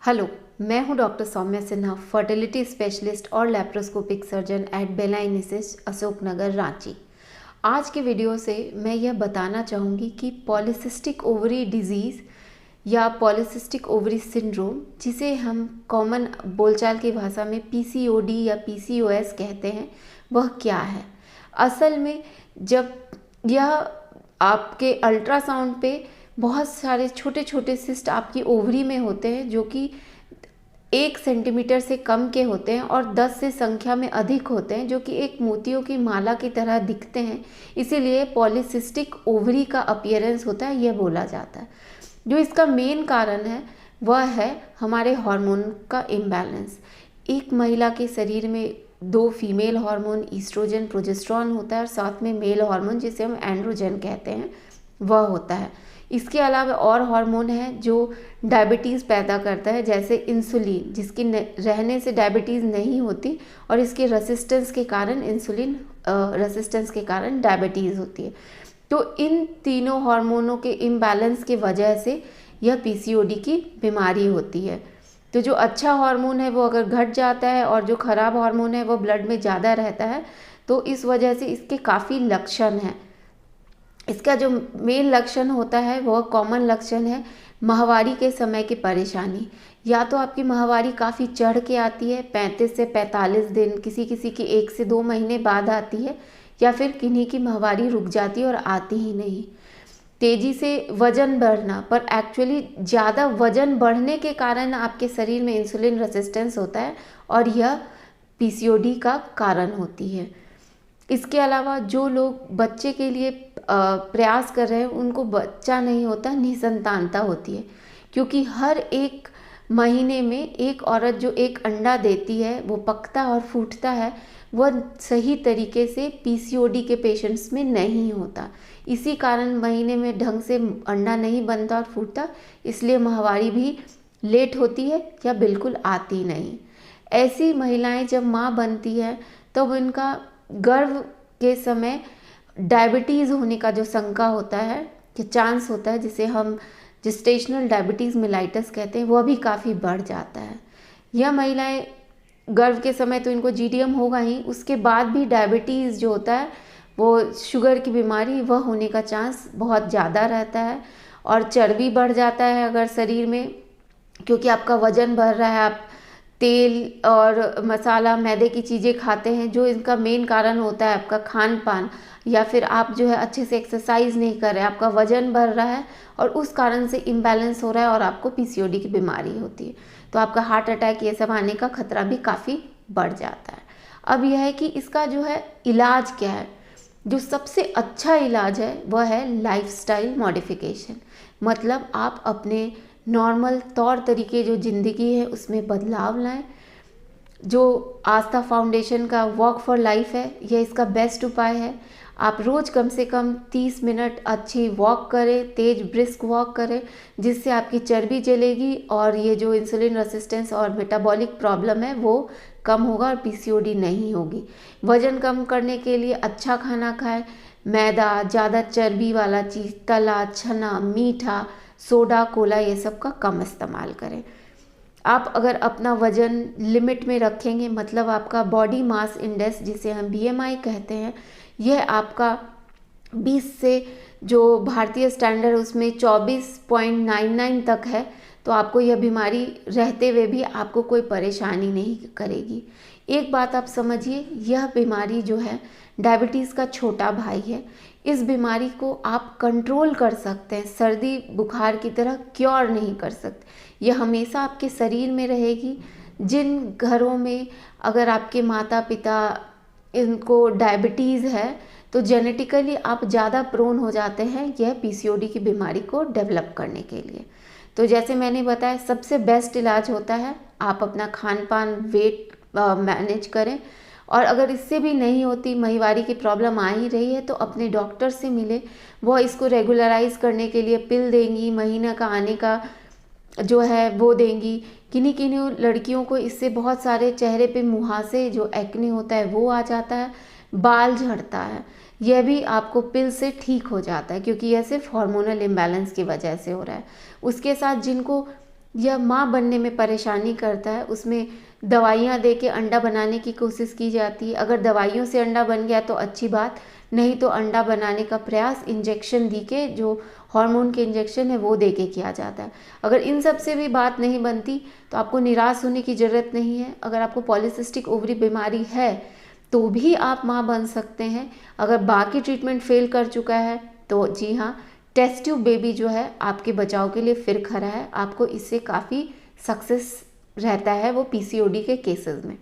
Hello, मैं हूं doctor Saumya Sinha, fertility specialist और लैप्रोस्कोपिक सर्जन एट बेला इनिसिस, अशोकनगर, रांची। आज के वीडियो से मैं यह बताना चाहूँगी कि पॉलीसिस्टिक ओवरी डिजीज़ या पॉलीसिस्टिक ओवरी सिंड्रोम, जिसे हम कॉमन बोलचाल की भाषा में पीसीओडी या पीसीओएस कहते हैं, वह क्या है। असल में जब यह आपके अल्ट्रासाउंड पे बहुत सारे छोटे छोटे सिस्ट आपकी ओवरी में होते हैं, जो कि 1 सेंटीमीटर से कम के होते हैं और 10 से संख्या में अधिक होते हैं, जो कि एक मोतियों की माला की तरह दिखते हैं। इसीलिए पॉलीसिस्टिक ओवरी का अपीयरेंस होता है, यह बोला जाता है। जो इसका मेन कारण है वह है हमारे हार्मोन का इम्बैलेंस। एक महिला के शरीर में 2 फीमेल हार्मोन, ईस्ट्रोजन, प्रोजेस्टेरॉन होता है और साथ में मेल हार्मोन, जिसे हम एंड्रोजन कहते हैं, वह होता है। इसके अलावा और हार्मोन है जो डायबिटीज़ पैदा करता है, जैसे इंसुलिन, जिसकी रहने से डायबिटीज़ नहीं होती और इसके रेसिस्टेंस के कारण इंसुलिन रेसिस्टेंस के कारण डायबिटीज़ होती है। तो इन तीनों हार्मोनों के इम्बैलेंस की वजह से यह पीसीओडी की बीमारी होती है। तो जो अच्छा हार्मोन है वो अगर घट जाता है और जो ख़राब हार्मोन है वो ब्लड में ज़्यादा रहता है, तो इस वजह से इसके काफ़ी लक्षण हैं। इसका जो मेन लक्षण होता है वह कॉमन लक्षण है माहवारी के समय की परेशानी। या तो आपकी माहवारी काफ़ी चढ़ के आती है, 35 से 45 दिन, किसी किसी की 1 से 2 महीने बाद आती है, या फिर किन्हीं की माहवारी रुक जाती है और आती ही नहीं। तेज़ी से वज़न बढ़ना, पर एक्चुअली ज़्यादा वज़न बढ़ने के कारण आपके शरीर में इंसुलिन रेजिस्टेंस होता है और यह पीसीओडी का कारण होती है। इसके अलावा जो लोग बच्चे के लिए प्रयास कर रहे हैं उनको बच्चा नहीं होता, निसंतानता होती है, क्योंकि हर एक महीने में एक औरत जो एक अंडा देती है वो पकता और फूटता है, वह सही तरीके से पीसीओडी के पेशेंट्स में नहीं होता। इसी कारण महीने में ढंग से अंडा नहीं बनता और फूटता, इसलिए माहवारी भी लेट होती है या बिल्कुल आती नहीं। ऐसी महिलाएं जब माँ बनती है तब उनका गर्भ के समय डायबिटीज़ होने का जो शंका होता है, कि चांस होता है, जिसे हम जेस्टेशनल डायबिटीज़ मेलाइटस कहते हैं, वह भी काफ़ी बढ़ जाता है। यह महिलाएं गर्भ के समय तो इनको जीडीएम होगा ही, उसके बाद भी डायबिटीज़ जो होता है वो शुगर की बीमारी, वह होने का चांस बहुत ज़्यादा रहता है। और चर्बी बढ़ जाता है अगर शरीर में, क्योंकि आपका वज़न बढ़ रहा है, आप तेल और मसाला, मैदे की चीज़ें खाते हैं, जो इनका मेन कारण होता है आपका खान पान, या फिर आप जो है अच्छे से एक्सरसाइज नहीं कर रहे, आपका वज़न बढ़ रहा है और उस कारण से इम्बैलेंस हो रहा है और आपको पीसीओडी की बीमारी होती है, तो आपका हार्ट अटैक ये सब आने का खतरा भी काफ़ी बढ़ जाता है। अब यह है कि इसका जो है इलाज क्या है। जो सबसे अच्छा इलाज है वह है लाइफस्टाइल मॉडिफिकेशन। मतलब आप अपने नॉर्मल तौर तरीके जो ज़िंदगी है उसमें बदलाव लाएं। जो आस्था फाउंडेशन का वॉक फॉर लाइफ है, यह इसका बेस्ट उपाय है। आप रोज़ कम से कम 30 मिनट अच्छी वॉक करें, तेज ब्रिस्क वॉक करें, जिससे आपकी चर्बी जलेगी और ये जो इंसुलिन रेसिस्टेंस और मेटाबॉलिक प्रॉब्लम है वो कम होगा और पीसीओडी नहीं होगी। वज़न कम करने के लिए अच्छा खाना खाएं, मैदा, ज़्यादा चर्बी वाला चीज़, तला, छना, मीठा, सोडा, कोला, ये सब का कम इस्तेमाल करें। आप अगर अपना वज़न लिमिट में रखेंगे, मतलब आपका बॉडी मास इंडेक्स जिसे हम बीएमआई कहते हैं, यह आपका 20 से जो भारतीय स्टैंडर्ड उसमें 24.99 तक है, तो आपको यह बीमारी रहते हुए भी आपको कोई परेशानी नहीं करेगी। एक बात आप समझिए, यह बीमारी जो है डायबिटीज़ का छोटा भाई है। इस बीमारी को आप कंट्रोल कर सकते हैं, सर्दी बुखार की तरह क्योर नहीं कर सकते। यह हमेशा आपके शरीर में रहेगी। जिन घरों में अगर आपके माता पिता इनको डायबिटीज़ है, तो जेनेटिकली आप ज़्यादा प्रोन हो जाते हैं यह पीसीओडी की बीमारी को डेवलप करने के लिए। तो जैसे मैंने बताया, सबसे बेस्ट इलाज होता है आप अपना खान पान, वेट मैनेज करें। और अगर इससे भी नहीं होती, माहवारी की प्रॉब्लम आ ही रही है, तो अपने डॉक्टर से मिले, वह इसको रेगुलराइज करने के लिए पिल देंगी, महीना का आने का जो है वो देंगी। किन्हीं किन्हीं लड़कियों को इससे बहुत सारे चेहरे पे मुहासे, जो एक्ने होता है वो आ जाता है, बाल झड़ता है, यह भी आपको पिल से ठीक हो जाता है, क्योंकि यह सिर्फ हार्मोनल इम्बैलेंस की वजह से हो रहा है। उसके साथ जिनको या माँ बनने में परेशानी करता है, उसमें दवाइयाँ दे के अंडा बनाने की कोशिश की जाती है। अगर दवाइयों से अंडा बन गया तो अच्छी बात, नहीं तो अंडा बनाने का प्रयास इंजेक्शन दी के, जो हार्मोन के इंजेक्शन है वो दे के किया जाता है। अगर इन सब से भी बात नहीं बनती तो आपको निराश होने की ज़रूरत नहीं है। अगर आपको पॉलीसिस्टिक ओवरी बीमारी है तो भी आप माँ बन सकते हैं। अगर बाकी ट्रीटमेंट फेल कर चुका है तो जी हाँ, टेस्ट ट्यूब बेबी जो है आपके बचाव के लिए फिर खड़ा है। आपको इससे काफ़ी सक्सेस रहता है वो पीसीओडी के केसेस में।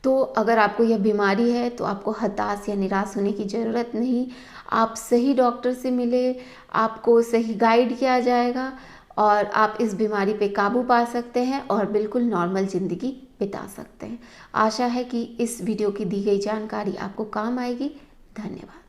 तो अगर आपको यह बीमारी है तो आपको हताश या निराश होने की ज़रूरत नहीं। आप सही डॉक्टर से मिले, आपको सही गाइड किया जाएगा और आप इस बीमारी पे काबू पा सकते हैं और बिल्कुल नॉर्मल ज़िंदगी बिता सकते हैं। आशा है कि इस वीडियो की दी गई जानकारी आपको काम आएगी। धन्यवाद।